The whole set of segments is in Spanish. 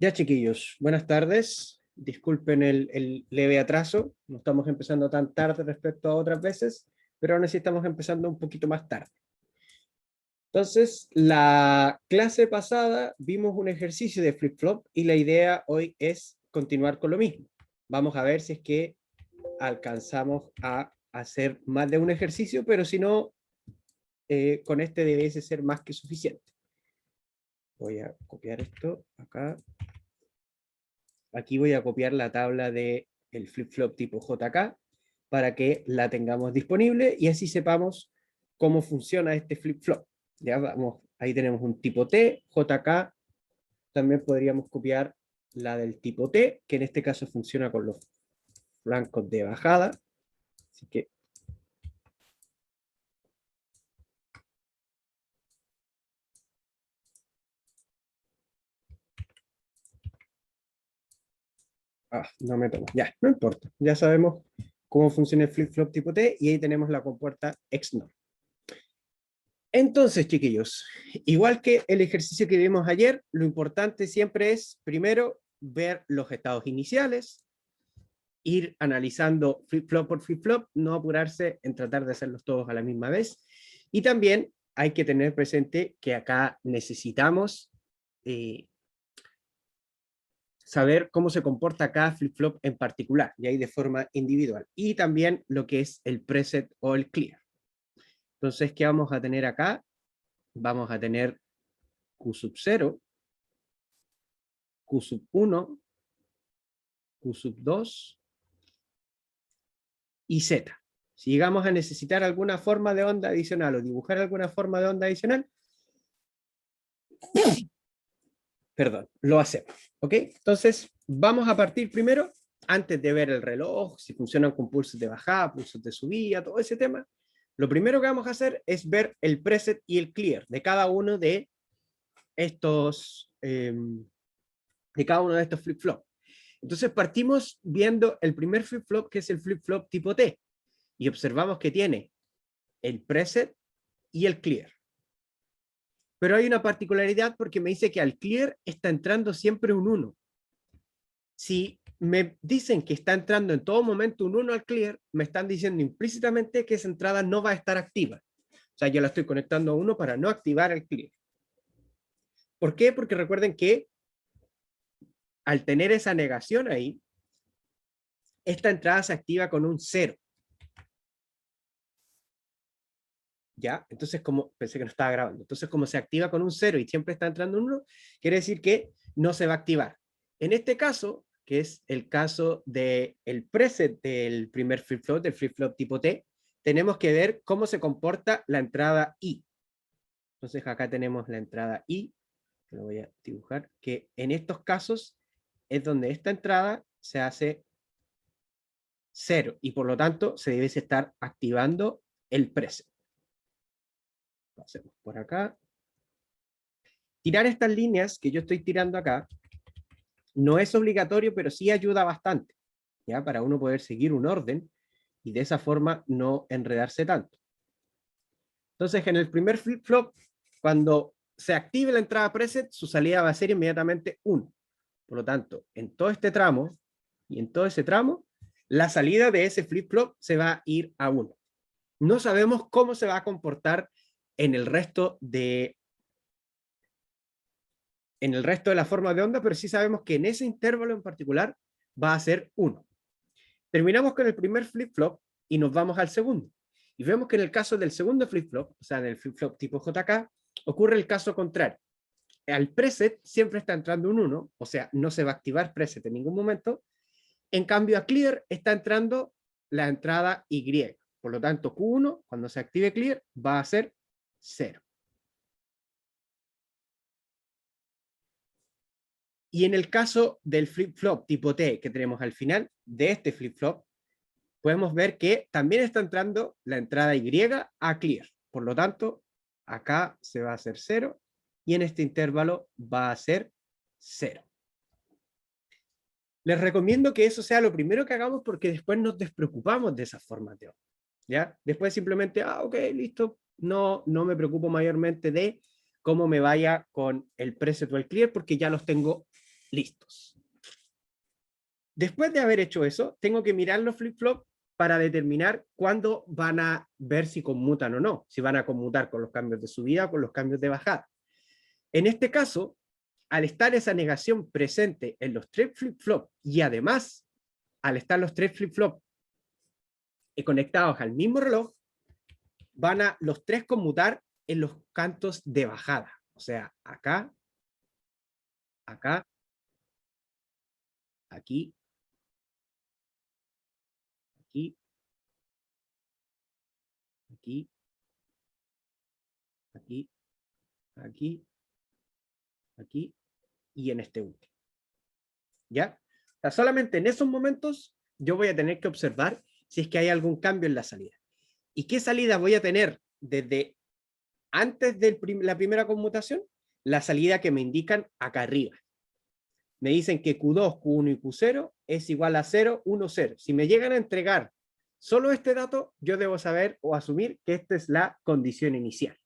Ya, chiquillos, buenas tardes. Disculpen el leve atraso. No estamos empezando tan tarde respecto a otras veces, pero aún así estamos empezando un poquito más tarde. Entonces, la clase pasada vimos un ejercicio de flip-flop y la idea hoy es continuar con lo mismo. Vamos a ver si es que alcanzamos a hacer más de un ejercicio, pero si no, con este debiese ser más que suficiente. Voy a copiar esto acá. Aquí voy a copiar la tabla del flip-flop tipo JK para que la tengamos disponible y así sepamos cómo funciona este flip-flop. Ya vamos, ahí tenemos un tipo T, JK, también podríamos copiar la del tipo T, que en este caso funciona con los flancos de bajada. Así que no me toma. Ya, no importa. Ya sabemos cómo funciona el flip-flop tipo T y ahí tenemos la compuerta XNOR. Entonces, chiquillos, igual que el ejercicio que vimos ayer, lo importante siempre es, primero, ver los estados iniciales, ir analizando flip-flop por flip-flop, no apurarse en tratar de hacerlos todos a la misma vez. Y también hay que tener presente que acá necesitamos saber cómo se comporta cada flip-flop en particular, y ahí de forma individual. Y también lo que es el preset o el clear. Entonces, ¿qué vamos a tener acá? Vamos a tener Q sub 0, Q sub 1, Q sub 2 y Z. Si llegamos a necesitar alguna forma de onda adicional o dibujar alguna forma de onda adicional, perdón, lo hacemos. ¿Ok? Entonces, vamos a partir primero, antes de ver el reloj, si funcionan con pulsos de bajada, pulsos de subida, todo ese tema. Lo primero que vamos a hacer es ver el preset y el clear de cada uno de estos flip-flops. Entonces partimos viendo el primer flip-flop, que es el flip-flop tipo T, y observamos que tiene el preset y el clear. Pero hay una particularidad porque me dice que al clear está entrando siempre un 1. Si me dicen que está entrando en todo momento un 1 al clear, me están diciendo implícitamente que esa entrada no va a estar activa. O sea, yo la estoy conectando a 1 para no activar el clear. ¿Por qué? Porque recuerden que al tener esa negación ahí, esta entrada se activa con un 0. ¿Ya? Entonces, como pensé que no estaba grabando, entonces como se activa con un 0 y siempre está entrando un 1, quiere decir que no se va a activar. En este caso, que es el caso del preset del primer flip-flop, del flip-flop tipo T, tenemos que ver cómo se comporta la entrada I. Entonces acá tenemos la entrada I, que lo voy a dibujar, que en estos casos es donde esta entrada se hace 0 y por lo tanto se debe estar activando el preset. Lo hacemos por acá. Tirar estas líneas que yo estoy tirando acá no es obligatorio, pero sí ayuda bastante, ¿ya? Para uno poder seguir un orden y de esa forma no enredarse tanto. Entonces, en el primer flip-flop, cuando se active la entrada preset, su salida va a ser inmediatamente 1. Por lo tanto, en todo este tramo y en todo ese tramo, la salida de ese flip-flop se va a ir a 1. No sabemos cómo se va a comportar en el resto de la forma de onda, pero sí sabemos que en ese intervalo en particular va a ser 1. Terminamos con el primer flip-flop y nos vamos al segundo. Y vemos que en el caso del segundo flip-flop, o sea, en el flip-flop tipo JK, ocurre el caso contrario. Al preset siempre está entrando un 1, o sea, no se va a activar preset en ningún momento. En cambio, a clear está entrando la entrada Y. Por lo tanto, Q1, cuando se active clear, va a ser 0. Y en el caso del flip-flop tipo T que tenemos al final de este flip-flop, podemos ver que también está entrando la entrada Y a clear. Por lo tanto, acá se va a hacer 0 y en este intervalo va a ser 0. Les recomiendo que eso sea lo primero que hagamos porque después nos despreocupamos de esas formas de onda. ¿Ya? Después simplemente, ok, listo, no me preocupo mayormente de cómo me vaya con el preset o el clear porque ya los tengo Listos. Después de haber hecho eso, tengo que mirar los flip-flop para determinar cuándo van a ver si conmutan o no, si van a conmutar con los cambios de subida o con los cambios de bajada. En este caso, al estar esa negación presente en los tres flip-flop y además al estar los tres flip-flop conectados al mismo reloj, van a los tres conmutar en los cantos de bajada. O sea, acá, acá, aquí, aquí, aquí, aquí, aquí, aquí y en este último. ¿Ya? O sea, solamente en esos momentos yo voy a tener que observar si es que hay algún cambio en la salida. ¿Y qué salida voy a tener desde antes de la primera conmutación? La salida que me indican acá arriba. Me dicen que Q2, Q1 y Q0 es igual a 0, 1, 0. Si me llegan a entregar solo este dato, yo debo saber o asumir que esta es la condición inicial.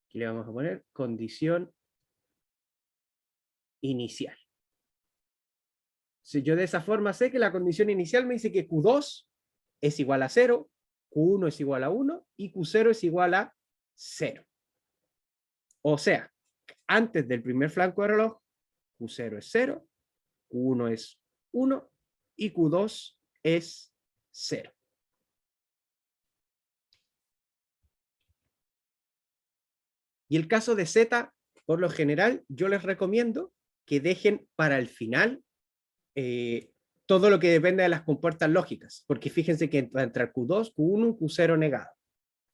Aquí le vamos a poner condición inicial. Si yo de esa forma sé que la condición inicial me dice que Q2 es igual a 0, Q1 es igual a 1 y Q0 es igual a 0. O sea, antes del primer flanco de reloj, Q0 es 0, Q1 es 1 y Q2 es 0. Y el caso de Z, por lo general, yo les recomiendo que dejen para el final todo lo que depende de las compuertas lógicas, porque fíjense que va a entrar Q2, Q1, Q0 negado.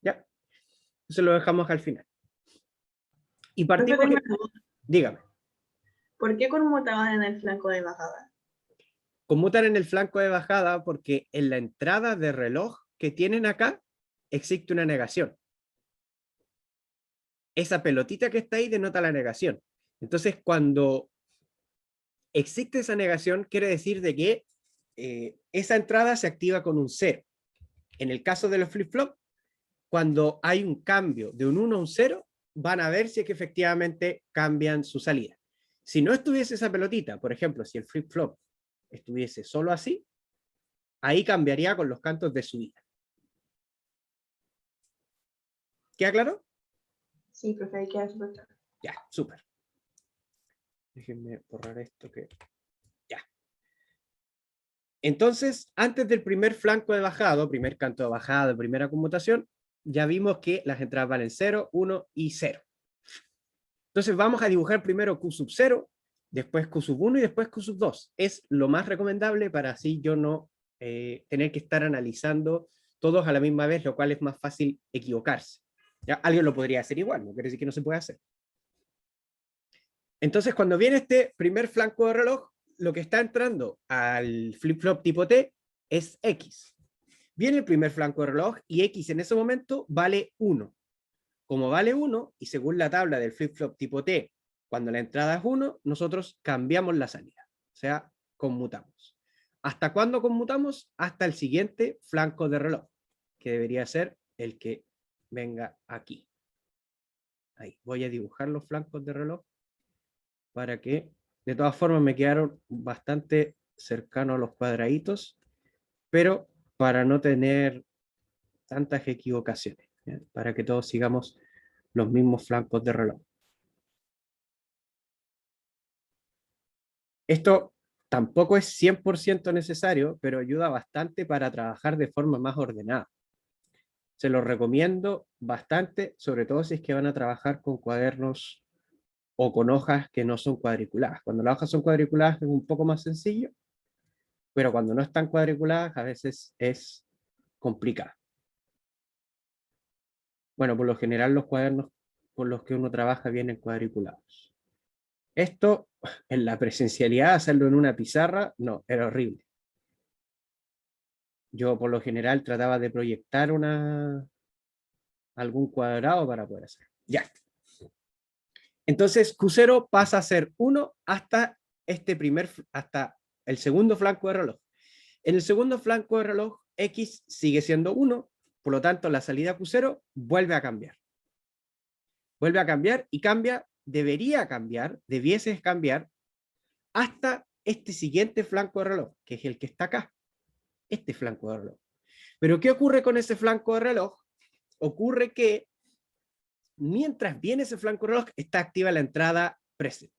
¿Ya? Eso lo dejamos al final. Y partimos... Dígame. ¿Por qué conmutaban en el flanco de bajada? Conmutan en el flanco de bajada porque en la entrada de reloj que tienen acá existe una negación. Esa pelotita que está ahí denota la negación. Entonces, cuando existe esa negación, quiere decir de que esa entrada se activa con un 0. En el caso de los flip-flop, cuando hay un cambio de un 1 a un 0, van a ver si es que efectivamente cambian su salida. Si no estuviese esa pelotita, por ejemplo, si el flip-flop estuviese solo así, ahí cambiaría con los cantos de subida. ¿Queda claro? Sí, profe, ahí queda súper claro. Ya, súper. Déjenme borrar esto que... Ya. Entonces, antes del primer flanco de bajado, primer canto de bajada, primera conmutación, ya vimos que las entradas valen 0, 1 y 0. Entonces vamos a dibujar primero Q sub 0, después Q sub 1 y después Q sub 2. Es lo más recomendable para así yo no tener que estar analizando todos a la misma vez, lo cual es más fácil equivocarse. ¿Ya? Alguien lo podría hacer igual, no quiere decir que no se pueda hacer. Entonces, cuando viene este primer flanco de reloj, lo que está entrando al flip-flop tipo T es X. Viene el primer flanco de reloj y X en ese momento vale 1. Como vale 1, y según la tabla del flip-flop tipo T, cuando la entrada es 1, nosotros cambiamos la salida. O sea, conmutamos. ¿Hasta cuándo conmutamos? Hasta el siguiente flanco de reloj, que debería ser el que venga aquí. Ahí, voy a dibujar los flancos de reloj para que, de todas formas, me quedaron bastante cercanos a los cuadraditos, pero para no tener tantas equivocaciones, ¿ya? Para que todos sigamos los mismos flancos de reloj. Esto tampoco es 100% necesario, pero ayuda bastante para trabajar de forma más ordenada. Se los recomiendo bastante, sobre todo si es que van a trabajar con cuadernos o con hojas que no son cuadriculadas. Cuando las hojas son cuadriculadas es un poco más sencillo, pero cuando no están cuadriculadas a veces es complicado. Bueno, por lo general los cuadernos con los que uno trabaja vienen cuadriculados. Esto, en la presencialidad, hacerlo en una pizarra, no, era horrible. Yo por lo general trataba de proyectar algún cuadrado para poder hacer. Ya. Entonces Q0 pasa a ser 1 hasta hasta el segundo flanco de reloj. En el segundo flanco de reloj, X sigue siendo 1, por lo tanto la salida Q0 vuelve a cambiar. Vuelve a cambiar y cambia, debiese cambiar hasta este siguiente flanco de reloj, que es el que está acá, este flanco de reloj. Pero ¿qué ocurre con ese flanco de reloj? Ocurre que mientras viene ese flanco de reloj, está activa la entrada preset.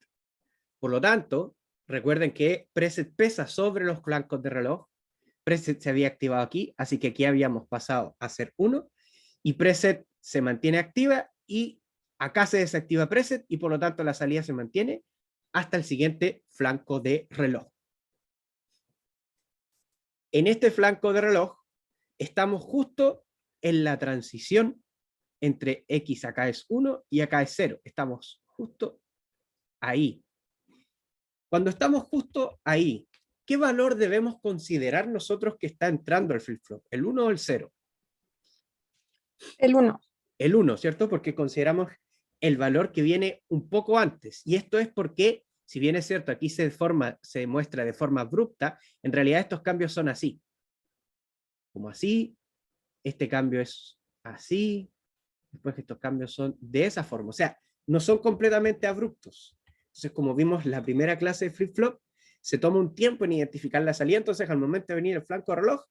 Por lo tanto, recuerden que preset pesa sobre los flancos de reloj. Preset se había activado aquí, así que aquí habíamos pasado a ser 1, y preset se mantiene activa, y acá se desactiva preset, y por lo tanto la salida se mantiene hasta el siguiente flanco de reloj. En este flanco de reloj estamos justo en la transición entre X acá es 1 y acá es 0. Estamos justo ahí. Cuando estamos justo ahí, ¿qué valor debemos considerar nosotros que está entrando al flip-flop? ¿El 1 o el 0? El 1. El 1, ¿cierto? Porque consideramos el valor que viene un poco antes. Y esto es porque, si bien es cierto, aquí se muestra de forma abrupta, en realidad estos cambios son así. Como así, este cambio es así, después que estos cambios son de esa forma. O sea, no son completamente abruptos. Entonces, como vimos la primera clase de flip-flop, se toma un tiempo en identificar la salida, entonces al momento de venir el flanco de reloj,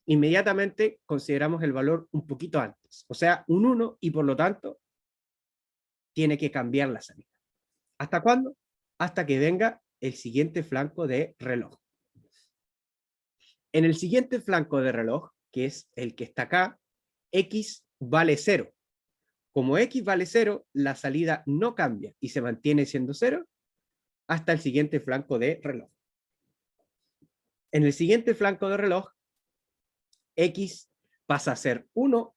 inmediatamente consideramos el valor un poquito antes, o sea, un 1, y por lo tanto tiene que cambiar la salida. ¿Hasta cuándo? Hasta que venga el siguiente flanco de reloj. En el siguiente flanco de reloj, que es el que está acá, X vale 0. Como X vale 0, la salida no cambia y se mantiene siendo 0 hasta el siguiente flanco de reloj. En el siguiente flanco de reloj, X pasa a ser 1,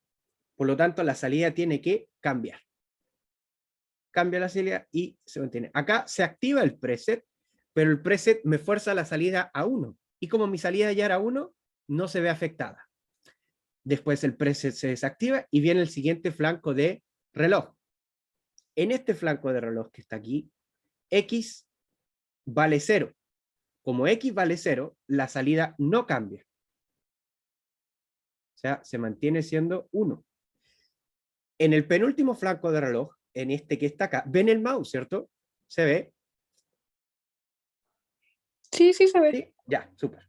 por lo tanto la salida tiene que cambiar. Cambia la salida y se mantiene. Acá se activa el preset, pero el preset me fuerza la salida a 1. Y como mi salida ya era 1, no se ve afectada. Después el preset se desactiva y viene el siguiente flanco de reloj. En este flanco de reloj que está aquí, X vale 0. Como X vale 0, la salida no cambia. O sea, se mantiene siendo 1. En el penúltimo flanco de reloj, en este que está acá, ven el mouse, ¿cierto? ¿Se ve? Sí, sí se ve. ¿Sí? Ya, súper.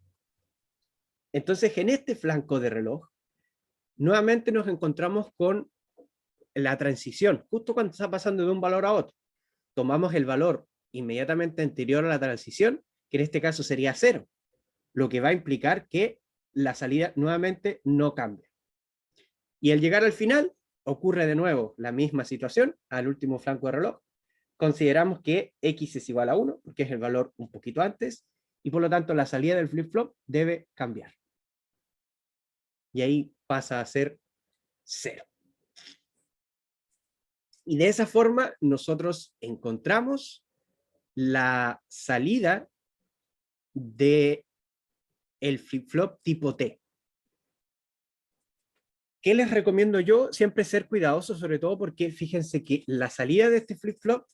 Entonces, en este flanco de reloj, nuevamente nos encontramos con la transición, justo cuando está pasando de un valor a otro. Tomamos el valor inmediatamente anterior a la transición, que en este caso sería 0, lo que va a implicar que la salida nuevamente no cambia. Y al llegar al final, ocurre de nuevo la misma situación, al último flanco de reloj. Consideramos que X es igual a 1, porque es el valor un poquito antes, y por lo tanto la salida del flip-flop debe cambiar. Y ahí pasa a ser 0. Y de esa forma nosotros encontramos la salida de el flip-flop tipo T. ¿Qué les recomiendo yo? Siempre ser cuidadosos, sobre todo porque fíjense que la salida de este flip-flop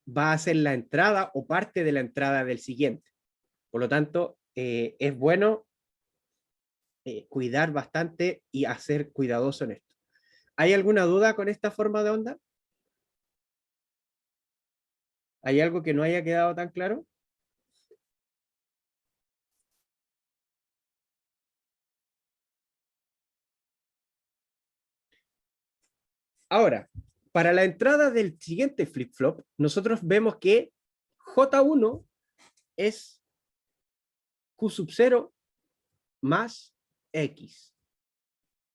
va a ser la entrada o parte de la entrada del siguiente. Por lo tanto, es bueno cuidar bastante y hacer cuidadoso en esto. ¿Hay alguna duda con esta forma de onda? ¿Hay algo que no haya quedado tan claro? Ahora, para la entrada del siguiente flip-flop, nosotros vemos que J1 es Q sub 0 más X.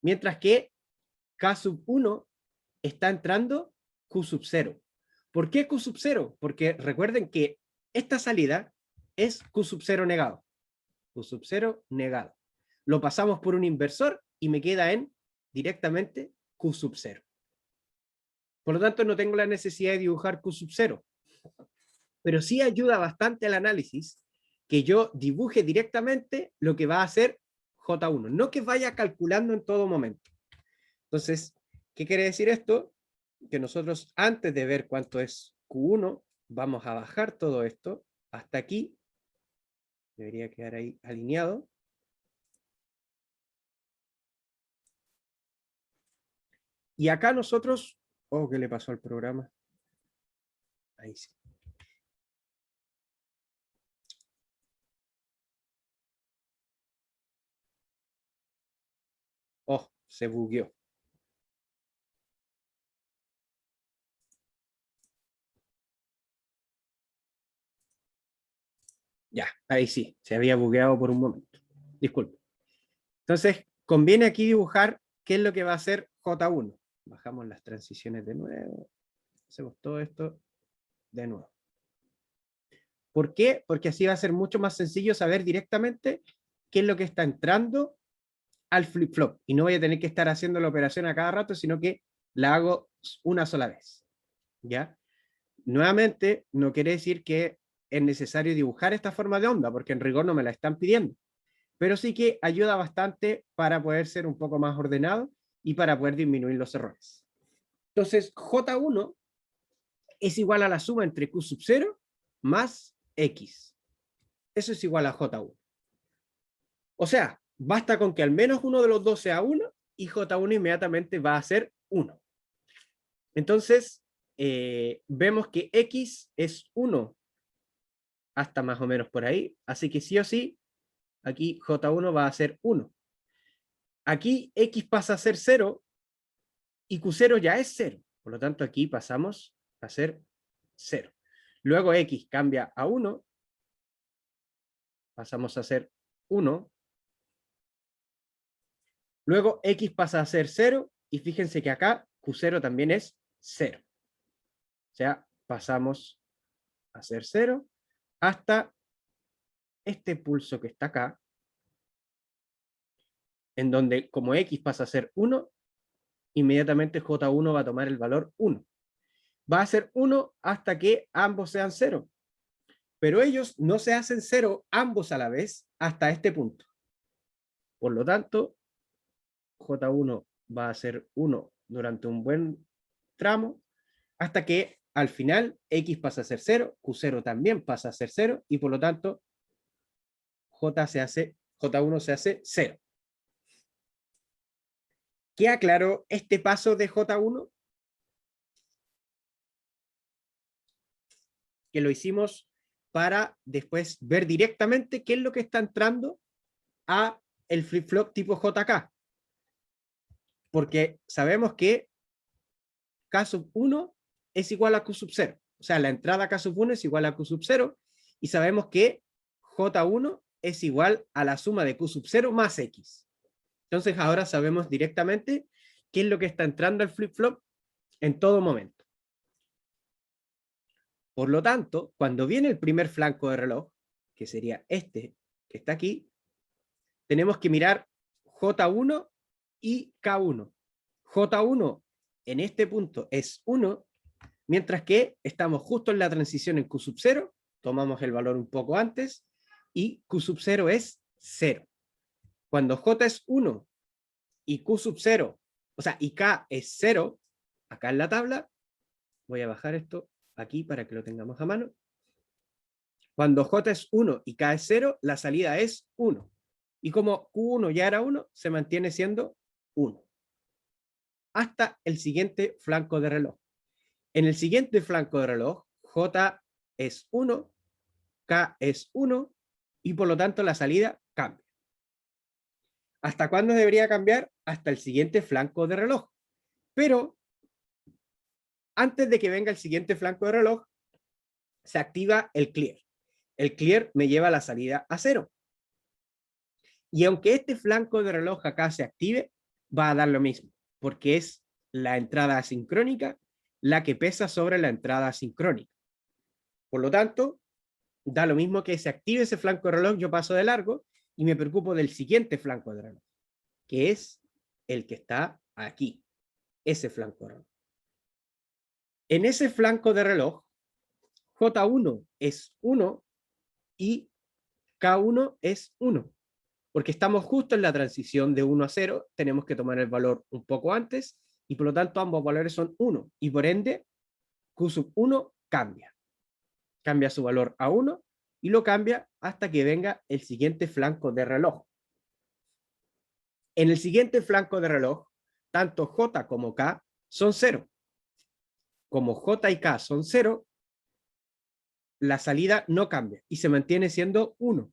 Mientras que K sub 1 está entrando Q sub 0. ¿Por qué Q sub 0? Porque recuerden que esta salida es Q sub 0 negado. Q sub 0 negado. Lo pasamos por un inversor y me queda en directamente Q sub 0. Por lo tanto, no tengo la necesidad de dibujar Q sub 0. Pero sí ayuda bastante al análisis que yo dibuje directamente lo que va a hacer J1, no que vaya calculando en todo momento. Entonces, ¿qué quiere decir esto? Que nosotros, antes de ver cuánto es Q1, vamos a bajar todo esto hasta aquí. Debería quedar ahí alineado. Y acá nosotros... Oh, ¿qué le pasó al programa? Ahí sí. se bugueó. Ya, ahí sí, se había bugueado por un momento. Disculpe. Entonces, conviene aquí dibujar qué es lo que va a hacer J1. Bajamos las transiciones de nuevo. Hacemos todo esto de nuevo. ¿Por qué? Porque así va a ser mucho más sencillo saber directamente qué es lo que está entrando al flip-flop. Y no voy a tener que estar haciendo la operación a cada rato, sino que la hago una sola vez. ¿Ya? Nuevamente, no quiere decir que es necesario dibujar esta forma de onda, porque en rigor no me la están pidiendo. Pero sí que ayuda bastante para poder ser un poco más ordenado y para poder disminuir los errores. Entonces, J1 es igual a la suma entre Q sub 0 más X. Eso es igual a J1. O sea, basta con que al menos uno de los dos sea 1 y J1 inmediatamente va a ser 1. Entonces, vemos que X es 1 hasta más o menos por ahí. Así que sí o sí, aquí J1 va a ser 1. Aquí X pasa a ser 0 y Q0 ya es 0. Por lo tanto, aquí pasamos a ser 0. Luego X cambia a 1. Pasamos a ser 1. Luego X pasa a ser 0. Y fíjense que acá Q0 también es 0. O sea, pasamos a ser 0 hasta este pulso que está acá, en donde como X pasa a ser 1, inmediatamente J1 va a tomar el valor 1. Va a ser 1 hasta que ambos sean 0. Pero ellos no se hacen 0 ambos a la vez hasta este punto. Por lo tanto, J1 va a ser 1 durante un buen tramo, hasta que al final X pasa a ser 0, Q0 también pasa a ser 0, y por lo tanto J1 se hace 0. ¿Queda claro este paso de J1? Que lo hicimos para después ver directamente qué es lo que está entrando a el flip-flop tipo JK. Porque sabemos que K sub 1 es igual a Q sub 0. O sea, la entrada K sub 1 es igual a Q sub 0. Y sabemos que J1 es igual a la suma de Q sub 0 más X. Entonces ahora sabemos directamente qué es lo que está entrando al flip-flop en todo momento. Por lo tanto, cuando viene el primer flanco de reloj, que sería este que está aquí, tenemos que mirar J1 y K1. J1 en este punto es 1, mientras que estamos justo en la transición en Q sub 0, tomamos el valor un poco antes, y Q sub 0 es 0. Cuando J es 1 y Q sub 0, o sea, y K es 0, acá en la tabla, voy a bajar esto aquí para que lo tengamos a mano. Cuando J es 1 y K es 0, la salida es 1. Y como Q1 ya era 1, se mantiene siendo 1. Hasta el siguiente flanco de reloj. En el siguiente flanco de reloj, J es 1, K es 1, y por lo tanto la salida cambia. ¿Hasta cuándo debería cambiar? Hasta el siguiente flanco de reloj. Pero antes de que venga el siguiente flanco de reloj, se activa el clear. El clear me lleva la salida a 0. Y aunque este flanco de reloj acá se active, va a dar lo mismo, porque es la entrada asincrónica la que pesa sobre la entrada sincrónica. Por lo tanto, da lo mismo que se active ese flanco de reloj, yo paso de largo y me preocupo del siguiente flanco de reloj, que es el que está aquí, ese flanco de reloj. En ese flanco de reloj, J1 es 1 y K1 es 1. Porque estamos justo en la transición de 1 a 0, tenemos que tomar el valor un poco antes, y por lo tanto ambos valores son 1, y por ende Q sub 1 cambia. Cambia su valor a 1, y lo cambia hasta que venga el siguiente flanco de reloj. En el siguiente flanco de reloj, tanto J como K son 0. Como J y K son 0, la salida no cambia, y se mantiene siendo 1.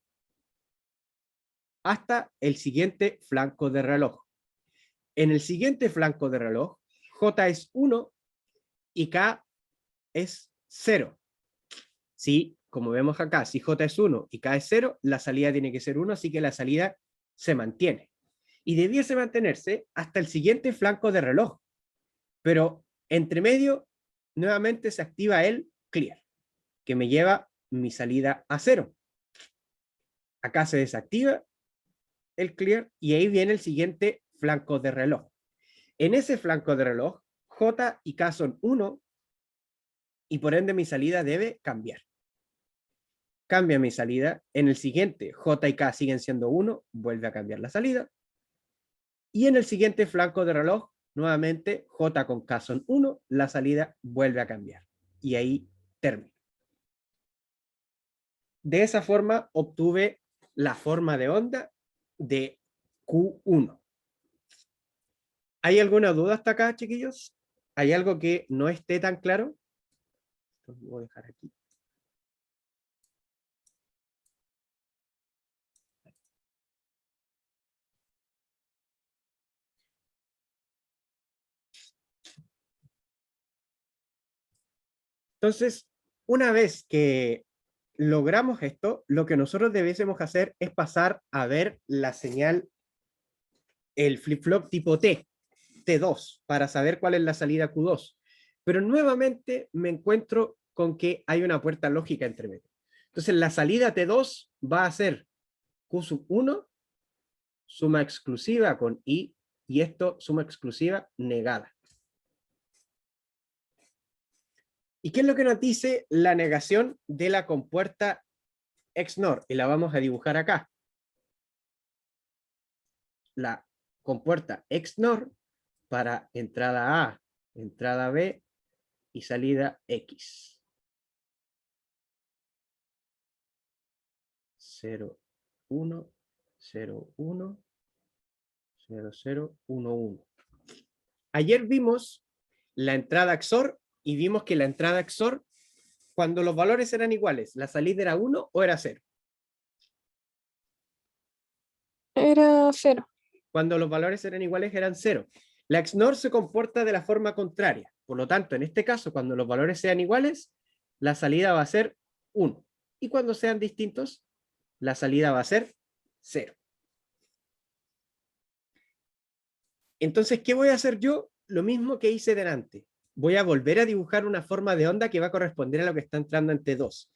Hasta el siguiente flanco de reloj. En el siguiente flanco de reloj, J es 1 y K es 0. Si, como vemos acá, si J es 1 y K es 0, la salida tiene que ser 1, así que la salida se mantiene. Y debiese mantenerse hasta el siguiente flanco de reloj. Pero entre medio, nuevamente se activa el clear, que me lleva mi salida a 0. Acá se desactiva el clear y ahí viene el siguiente flanco de reloj. En ese flanco de reloj, J y K son 1 y por ende mi salida debe cambiar. Cambia mi salida. En el siguiente, J y K siguen siendo 1, vuelve a cambiar la salida. Y en el siguiente flanco de reloj, nuevamente J con K son 1, la salida vuelve a cambiar. Y ahí termina. De esa forma obtuve la forma de onda de Q1. ¿Hay alguna duda hasta acá, chiquillos? ¿Hay algo que no esté tan claro? Entonces, voy a dejar aquí. Entonces, una vez que logramos esto, lo que nosotros debiésemos hacer es pasar a ver la señal, el flip-flop tipo T, T2, para saber cuál es la salida Q2. Pero nuevamente me encuentro con que hay una puerta lógica entre medio. Entonces, la salida T2 va a ser Q1, suma exclusiva con I, y esto, suma exclusiva negada. ¿Y qué es lo que nos dice la negación de la compuerta XNOR? Y la vamos a dibujar acá. La compuerta XNOR para entrada A, entrada B y salida X. 0, 1, 0, 1, 0, 0, 1, 1. Ayer vimos la entrada XOR y vimos que la entrada XOR, cuando los valores eran iguales, ¿la salida era 1 o era 0? Era 0. Cuando los valores eran iguales eran 0. La XNOR se comporta de la forma contraria. Por lo tanto, en este caso, cuando los valores sean iguales, la salida va a ser 1. Y cuando sean distintos, la salida va a ser 0. Entonces, ¿qué voy a hacer yo? Lo mismo que hice delante. Voy a volver a dibujar una forma de onda que va a corresponder a lo que está entrando en T2.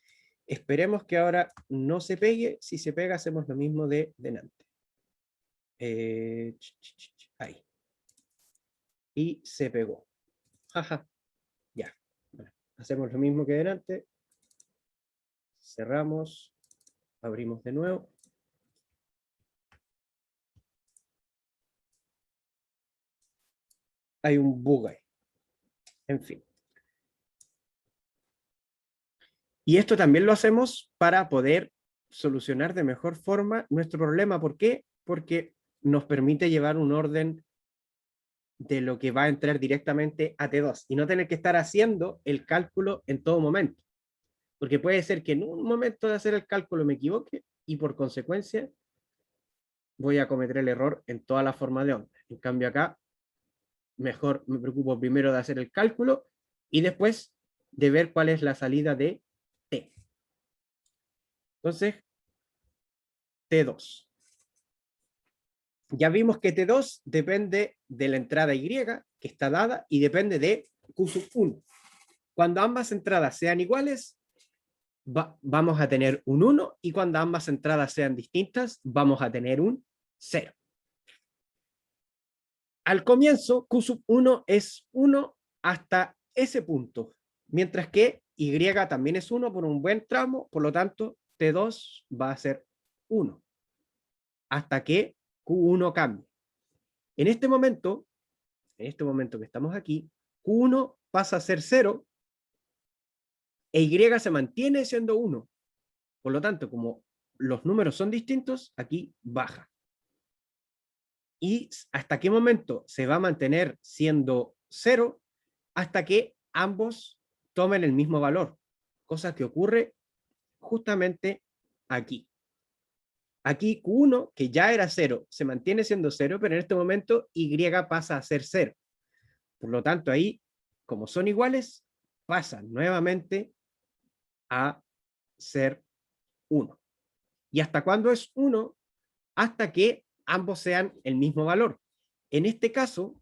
Esperemos que ahora no se pegue. Si se pega, hacemos lo mismo de delante. Ahí. Y se pegó. Jaja. Ya. Bueno, hacemos lo mismo que delante. Cerramos. Abrimos de nuevo. Hay un bug ahí. En fin. Y esto también lo hacemos para poder solucionar de mejor forma nuestro problema. ¿Por qué? Porque nos permite llevar un orden de lo que va a entrar directamente a T2 y no tener que estar haciendo el cálculo en todo momento. Porque puede ser que en un momento de hacer el cálculo me equivoque y por consecuencia voy a cometer el error en toda la forma de onda. En cambio acá, mejor me preocupo primero de hacer el cálculo y después de ver cuál es la salida de T. Entonces, T2. Ya vimos que T2 depende de la entrada Y, que está dada, y depende de Q1. Cuando ambas entradas sean iguales, vamos a tener un 1, y cuando ambas entradas sean distintas, vamos a tener un 0. Al comienzo, Q1 es 1 hasta ese punto, mientras que Y también es 1 por un buen tramo, por lo tanto, T2 va a ser 1, hasta que Q1 cambie. En este momento que estamos aquí, Q1 pasa a ser 0 e Y se mantiene siendo 1. Por lo tanto, como los números son distintos, aquí baja. ¿Y hasta qué momento se va a mantener siendo 0? Hasta que ambos tomen el mismo valor, cosa que ocurre justamente aquí. Aquí Q1, que ya era 0, se mantiene siendo 0, pero en este momento Y pasa a ser 0. Por lo tanto, ahí, como son iguales, pasan nuevamente a ser 1. ¿Y hasta cuándo es 1? Hasta que ambos sean el mismo valor. En este caso,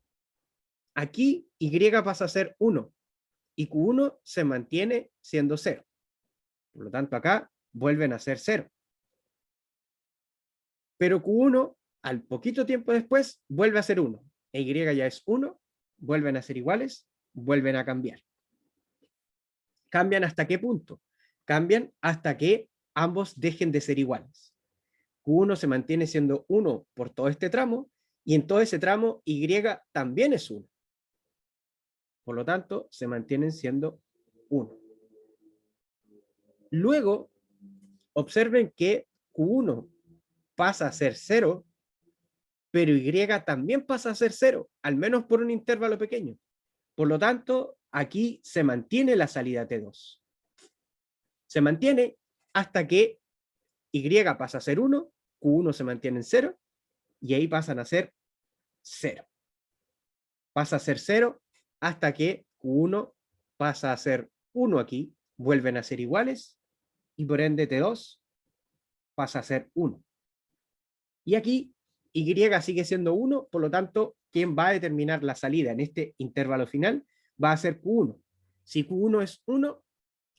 aquí Y pasa a ser 1 y Q1 se mantiene siendo 0. Por lo tanto, acá vuelven a ser 0. Pero Q1, al poquito tiempo después, vuelve a ser 1. E Y ya es 1, vuelven a ser iguales, vuelven a cambiar. ¿Cambian hasta qué punto? Cambian hasta que ambos dejen de ser iguales. Q1 se mantiene siendo 1 por todo este tramo, y en todo ese tramo Y también es 1. Por lo tanto, se mantienen siendo 1. Luego, observen que Q1 pasa a ser 0, pero Y también pasa a ser 0, al menos por un intervalo pequeño. Por lo tanto, aquí se mantiene la salida T2. Se mantiene hasta que Y pasa a ser 1, Q1 se mantiene en 0, y ahí pasan a ser 0. Pasa a ser 0 hasta que Q1 pasa a ser 1 aquí, vuelven a ser iguales, y por ende T2 pasa a ser 1. Y aquí Y sigue siendo 1, por lo tanto, quien va a determinar la salida en este intervalo final va a ser Q1. Si Q1 es 1,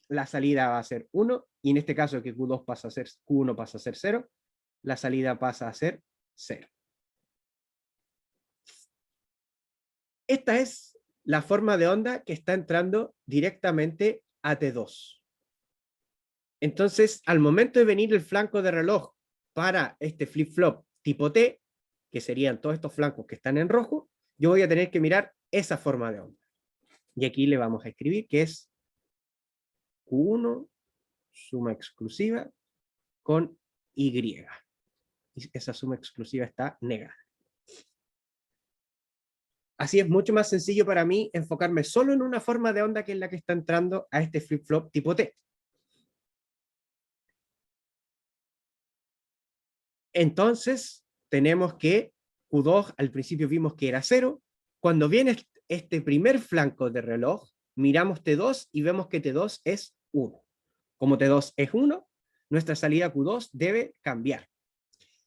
la salida va a ser 1, y en este caso que Q1 pasa a ser 0, la salida pasa a ser 0. Esta es la forma de onda que está entrando directamente a T2. Entonces, al momento de venir el flanco de reloj para este flip-flop tipo T, que serían todos estos flancos que están en rojo, yo voy a tener que mirar esa forma de onda. Y aquí le vamos a escribir que es Q1 suma exclusiva con Y. Y esa suma exclusiva está negada. Así es mucho más sencillo para mí enfocarme solo en una forma de onda que es la que está entrando a este flip-flop tipo T. Entonces, tenemos que Q2 al principio vimos que era 0. Cuando viene este primer flanco de reloj, miramos T2 y vemos que T2 es 1. Como T2 es 1, nuestra salida Q2 debe cambiar.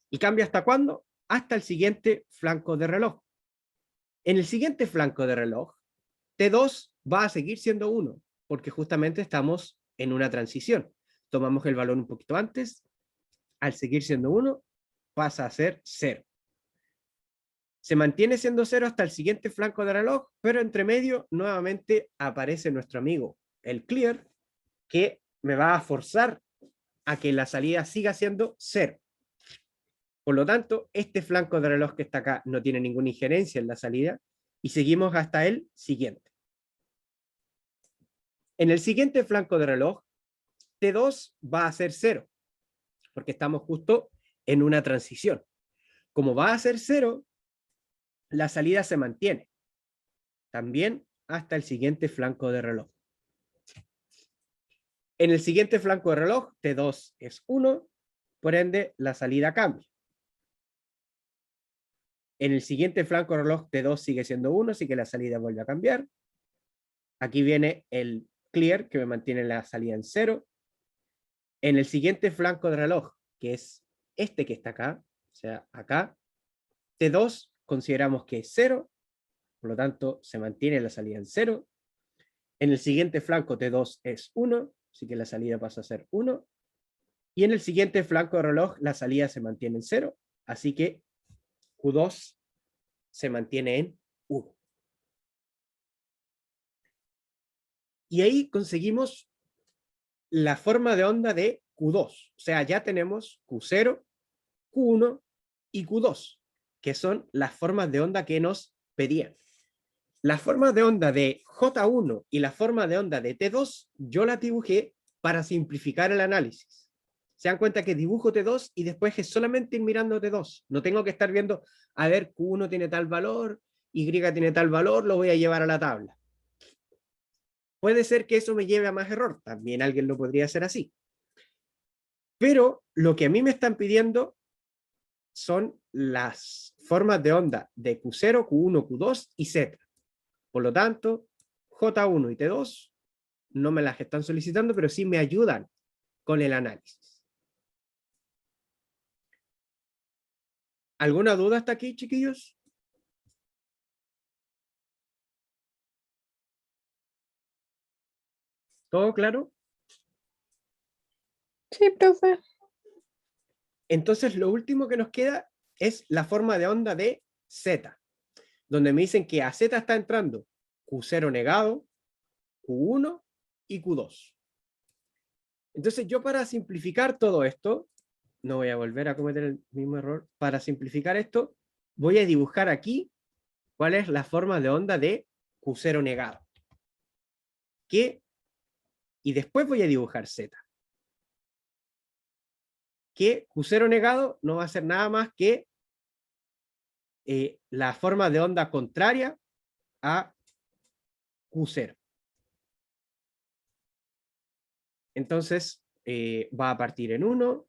¿Y cambia hasta cuándo? Hasta el siguiente flanco de reloj. En el siguiente flanco de reloj, T2 va a seguir siendo 1, porque justamente estamos en una transición. Tomamos el valor un poquito antes, al seguir siendo 1, pasa a ser 0. Se mantiene siendo 0 hasta el siguiente flanco de reloj, pero entre medio nuevamente aparece nuestro amigo, el clear, que me va a forzar a que la salida siga siendo 0. Por lo tanto, este flanco de reloj que está acá no tiene ninguna injerencia en la salida, y seguimos hasta el siguiente. En el siguiente flanco de reloj, T2 va a ser 0, porque estamos justo en una transición. Como va a ser 0, la salida se mantiene, también hasta el siguiente flanco de reloj. En el siguiente flanco de reloj, T2 es 1, por ende la salida cambia. En el siguiente flanco de reloj, T2 sigue siendo 1, así que la salida vuelve a cambiar. Aquí viene el clear, que me mantiene la salida en 0. En el siguiente flanco de reloj, que es este que está acá, o sea, acá, T2 consideramos que es 0, por lo tanto se mantiene la salida en 0. En el siguiente flanco T2 es 1, así que la salida pasa a ser 1. Y en el siguiente flanco de reloj la salida se mantiene en 0, así que Q2 se mantiene en 1. Y ahí conseguimos la forma de onda de Q2. O sea, ya tenemos Q0, Q1 y Q2, que son las formas de onda que nos pedían. Las formas de onda de J1 y la forma de onda de T2, yo las dibujé para simplificar el análisis. Se dan cuenta que dibujo T2 y después es solamente ir mirando T2. No tengo que estar viendo, a ver, Q1 tiene tal valor, Y tiene tal valor, lo voy a llevar a la tabla. Puede ser que eso me lleve a más error, también alguien lo podría hacer así. Pero lo que a mí me están pidiendo son las formas de onda de Q0, Q1, Q2 y Z. Por lo tanto, J1 y T2 no me las están solicitando, pero sí me ayudan con el análisis. ¿Alguna duda hasta aquí, chiquillos? ¿Todo claro? Sí, profe. Entonces, lo último que nos queda es la forma de onda de Z, donde me dicen que a Z está entrando Q0 negado, Q1 y Q2. Entonces, yo para simplificar todo esto, no voy a volver a cometer el mismo error, para simplificar esto, voy a dibujar aquí cuál es la forma de onda de Q0 negado. Y después voy a dibujar Z. Que Q0 negado no va a ser nada más que la forma de onda contraria a Q0. Entonces, va a partir en 1,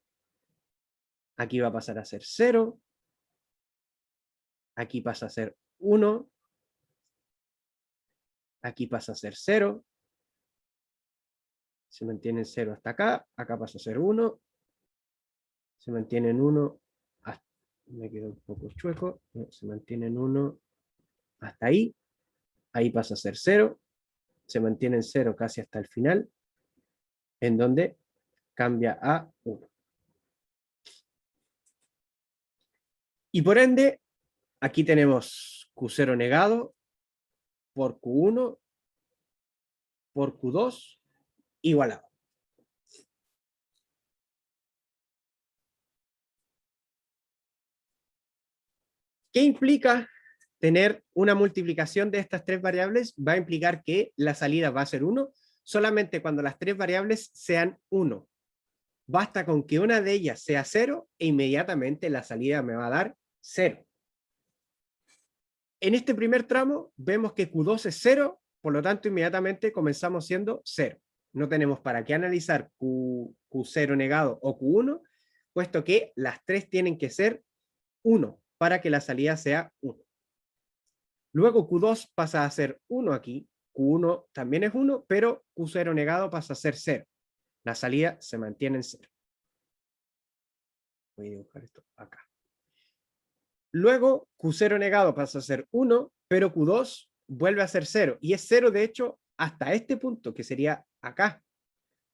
aquí va a pasar a ser 0, aquí pasa a ser 1, aquí pasa a ser 0, se mantiene en 0 hasta acá, acá pasa a ser 1, se mantiene en 1, me quedó un poco chueco, se mantiene en 1 hasta ahí, ahí pasa a ser 0, se mantiene en 0 casi hasta el final, en donde cambia a 1. Y por ende, aquí tenemos Q0 negado por Q1 por Q2 igualado. ¿Qué implica tener una multiplicación de estas tres variables? Va a implicar que la salida va a ser 1 solamente cuando las tres variables sean 1. Basta con que una de ellas sea 0 e inmediatamente la salida me va a dar 0. En este primer tramo vemos que Q2 es 0, por lo tanto inmediatamente comenzamos siendo 0. No tenemos para qué analizar Q0 negado o Q1, puesto que las tres tienen que ser 1 para que la salida sea 1. Luego Q2 pasa a ser 1 aquí, Q1 también es 1, pero Q0 negado pasa a ser 0. La salida se mantiene en 0. Voy a dibujar esto acá. Luego Q0 negado pasa a ser 1, pero Q2 vuelve a ser 0. Y es 0 de hecho hasta este punto, que sería acá.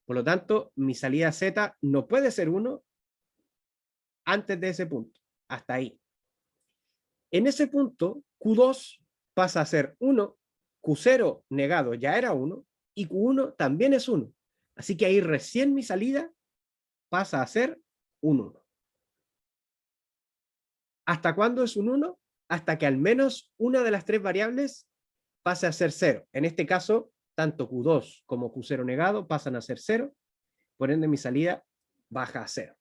Por lo tanto, mi salida Z no puede ser 1 antes de ese punto, hasta ahí. En ese punto, Q2 pasa a ser 1, Q0 negado ya era 1, y Q1 también es 1. Así que ahí recién mi salida pasa a ser un 1. ¿Hasta cuándo es un 1? Hasta que al menos una de las tres variables pase a ser 0. En este caso, tanto Q2 como Q0 negado pasan a ser 0, por ende mi salida baja a 0.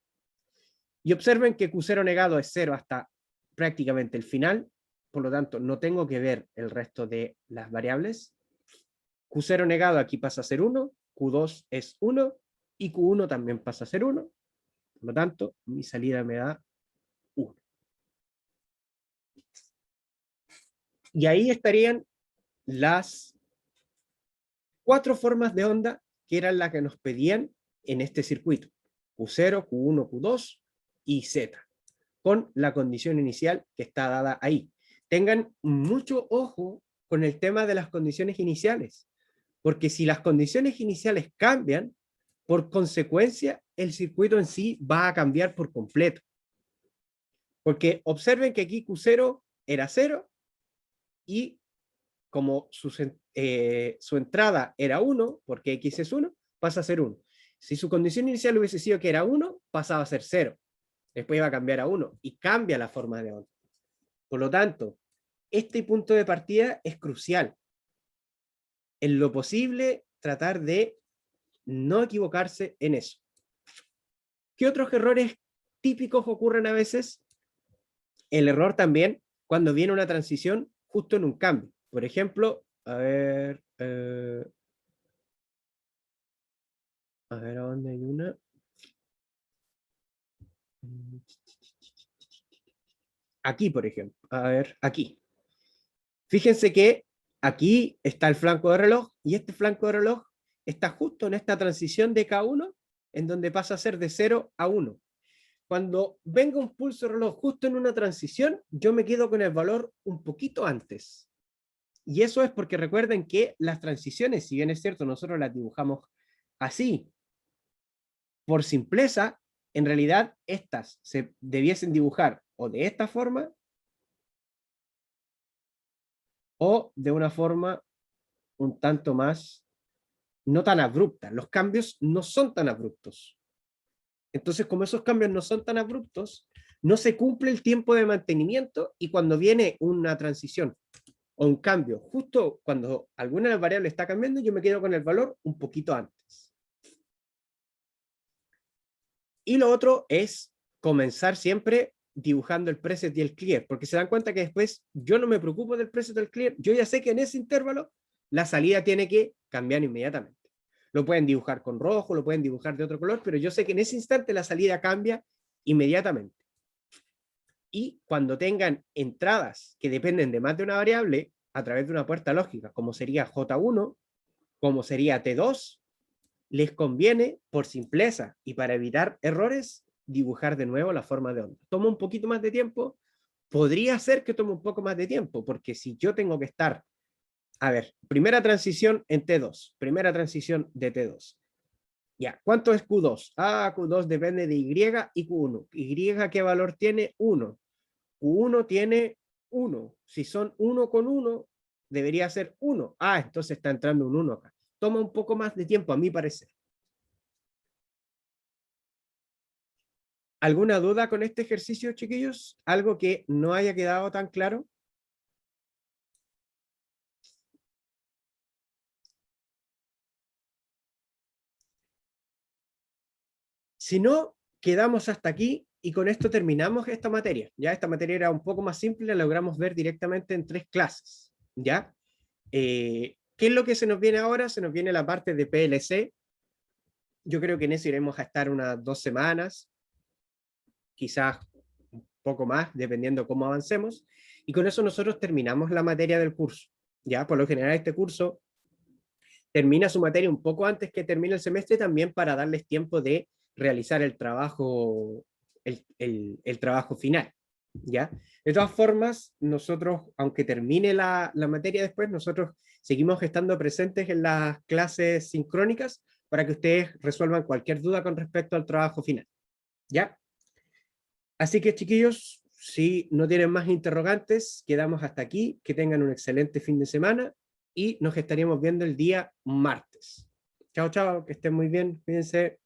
Y observen que Q0 negado es 0 hasta prácticamente el final, por lo tanto no tengo que ver el resto de las variables. Q0 negado aquí pasa a ser 1, Q2 es 1 y Q1 también pasa a ser 1, por lo tanto mi salida me da 1. Y ahí estarían las 4 formas de onda que eran las que nos pedían en este circuito: Q0, Q1, Q2 y Z, con la condición inicial que está dada ahí. Tengan mucho ojo con el tema de las condiciones iniciales, porque si las condiciones iniciales cambian, por consecuencia, el circuito en sí va a cambiar por completo. Porque observen que aquí Q0 era 0 y como su entrada era 1, porque X es 1, pasa a ser 1. Si su condición inicial hubiese sido que era 1, pasaba a ser 0. Después iba a cambiar a 1 y cambia la forma de onda. Por lo tanto, este punto de partida es crucial. En lo posible, tratar de no equivocarse en eso. ¿Qué otros errores típicos ocurren a veces? El error también cuando viene una transición justo en un cambio. Por ejemplo, a ver, ¿a dónde hay una? aquí, por ejemplo. A ver, aquí. Fíjense que aquí está el flanco de reloj y este flanco de reloj está justo en esta transición de K1 en donde pasa a ser de 0 a 1. Cuando venga un pulso de reloj justo en una transición, yo me quedo con el valor un poquito antes. Y eso es porque recuerden que las transiciones, si bien es cierto, nosotros las dibujamos así, por simpleza, en realidad estas se debiesen dibujar o de esta forma o de una forma un tanto más, no tan abrupta. Los cambios no son tan abruptos. Entonces, como esos cambios no son tan abruptos, no se cumple el tiempo de mantenimiento y cuando viene una transición o un cambio, justo cuando alguna de las variables está cambiando, yo me quedo con el valor un poquito antes. Y lo otro es comenzar siempre dibujando el preset y el clear, porque se dan cuenta que después yo no me preocupo del preset o del clear, yo ya sé que en ese intervalo la salida tiene que cambiar inmediatamente. Lo pueden dibujar con rojo, lo pueden dibujar de otro color, pero yo sé que en ese instante la salida cambia inmediatamente. Y cuando tengan entradas que dependen de más de una variable, a través de una puerta lógica, como sería J1, como sería T2, les conviene, por simpleza y para evitar errores, dibujar de nuevo la forma de onda. Toma un poquito más de tiempo, podría ser que tome un poco más de tiempo, porque si yo tengo que estar, a ver, primera transición en T2, primera transición de T2. Ya, ¿cuánto es Q2? Ah, Q2 depende de Y y Q1. ¿Y qué valor tiene? 1. Q1 tiene 1. Si son 1 con 1, debería ser 1. Ah, entonces está entrando un 1 acá. Toma un poco más de tiempo, a mi parecer. ¿Alguna duda con este ejercicio, chiquillos? ¿Algo que no haya quedado tan claro? Si no, quedamos hasta aquí y con esto terminamos esta materia. Ya esta materia era un poco más simple, la logramos ver directamente en 3 clases. ¿Ya? ¿Qué es lo que se nos viene ahora? Se nos viene la parte de PLC. Yo creo que en eso iremos a estar unas 2 semanas, quizás un poco más, dependiendo cómo avancemos. Y con eso nosotros terminamos la materia del curso. Ya, por lo general este curso termina su materia un poco antes que termine el semestre también para darles tiempo de realizar el trabajo, el trabajo final. ¿Ya? De todas formas, nosotros, aunque termine la materia después, nosotros seguimos estando presentes en las clases sincrónicas para que ustedes resuelvan cualquier duda con respecto al trabajo final. ¿Ya? Así que, chiquillos, si no tienen más interrogantes, quedamos hasta aquí. Que tengan un excelente fin de semana y nos estaríamos viendo el día martes. Chao, chao, que estén muy bien, cuídense.